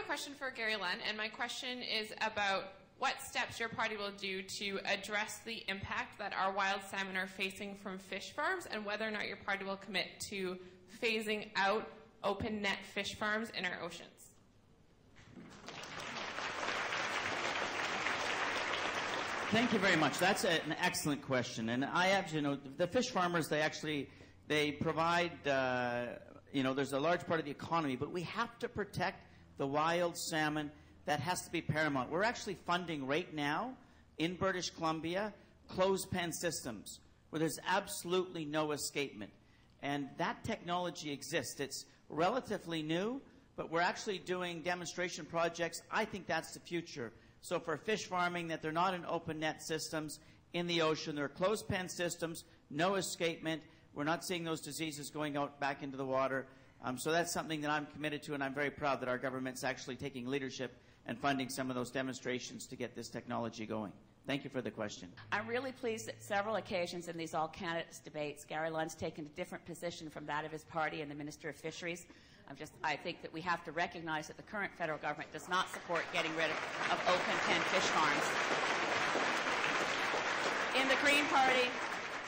a question for Gary Lunn, and my question is about what steps your party will do to address the impact that our wild salmon are facing from fish farms, and whether or not your party will commit to phasing out open net fish farms in our oceans. Thank you very much. That's an excellent question. And I actually know the fish farmers, they provide, there's a large part of the economy, but we have to protect the wild salmon. That has to be paramount. We're actually funding right now in British Columbia closed pen systems where there's absolutely no escapement. And that technology exists. It's relatively new, but we're actually doing demonstration projects. I think that's the future. So for fish farming, that they're not in open net systems in the ocean. They're closed pen systems, no escapement. We're not seeing those diseases going out back into the water. So that's something that I'm committed to, and I'm very proud that our government's actually taking leadership and funding some of those demonstrations to get this technology going. Thank you for the question. I'm really pleased that several occasions in these all-candidates debates, Gary Lunn's taken a different position from that of his party and the Minister of Fisheries. I think that we have to recognize that the current federal government does not support getting rid of open pen fish farms. In the Green Party,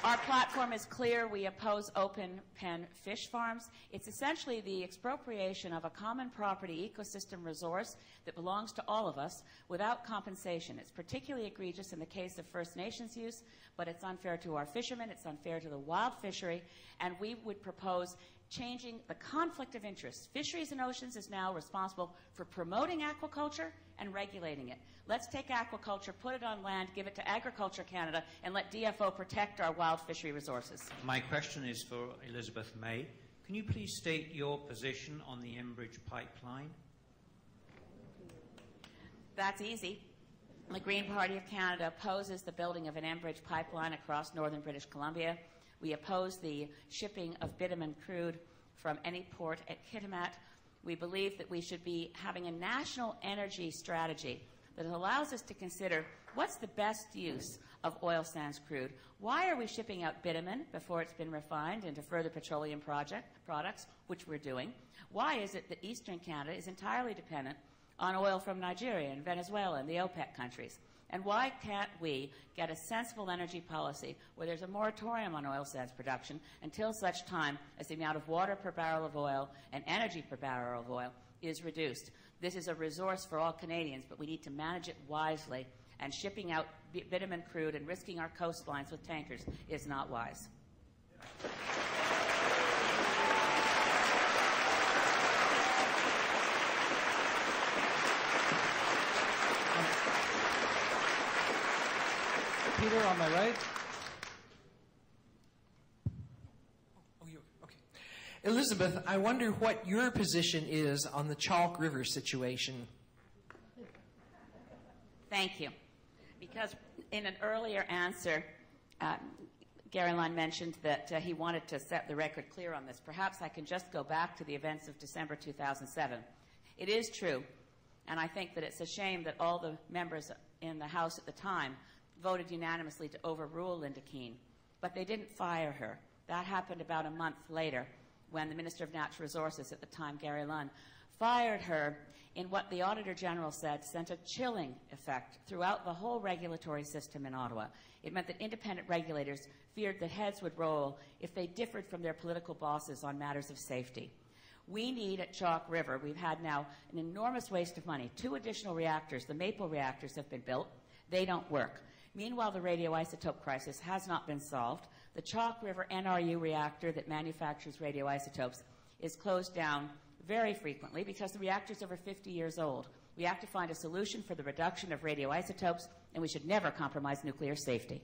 our platform is clear. We oppose open pen fish farms. It's essentially the expropriation of a common property ecosystem resource that belongs to all of us without compensation. It's particularly egregious in the case of First Nations use, but it's unfair to our fishermen, it's unfair to the wild fishery, and we would propose changing the conflict of interest. Fisheries and Oceans is now responsible for promoting aquaculture and regulating it. Let's take aquaculture, put it on land, give it to Agriculture Canada, and let DFO protect our wild fishery resources. My question is for Elizabeth May. Can you please state your position on the Enbridge pipeline? That's easy. The Green Party of Canada opposes the building of an Enbridge pipeline across northern British Columbia. We oppose the shipping of bitumen crude from any port at Kitimat. We believe that we should be having a national energy strategy that allows us to consider what's the best use of oil sands crude. Why are we shipping out bitumen before it's been refined into further petroleum products, which we're doing? Why is it that Eastern Canada is entirely dependent on oil from Nigeria and Venezuela and the OPEC countries? And why can't we get a sensible energy policy where there's a moratorium on oil sands production until such time as the amount of water per barrel of oil and energy per barrel of oil is reduced? This is a resource for all Canadians, but we need to manage it wisely, and shipping out bitumen crude and risking our coastlines with tankers is not wise. Peter, on my right. Oh, you okay. Elizabeth, I wonder what your position is on the Chalk River situation. Thank you. Because in an earlier answer, Gary Lunn mentioned that he wanted to set the record clear on this. Perhaps I can just go back to the events of December 2007. It is true, and I think that it's a shame that all the members in the House at the time voted unanimously to overrule Linda Keane, but they didn't fire her. That happened about a month later when the Minister of Natural Resources at the time, Gary Lunn, fired her in what the Auditor General said sent a chilling effect throughout the whole regulatory system in Ottawa. It meant that independent regulators feared that heads would roll if they differed from their political bosses on matters of safety. We need at Chalk River, we've had now an enormous waste of money. 2 additional reactors, the Maple reactors, have been built. They don't work. Meanwhile, the radioisotope crisis has not been solved. The Chalk River NRU reactor that manufactures radioisotopes is closed down very frequently because the reactor is over 50 years old. We have to find a solution for the reduction of radioisotopes, and we should never compromise nuclear safety.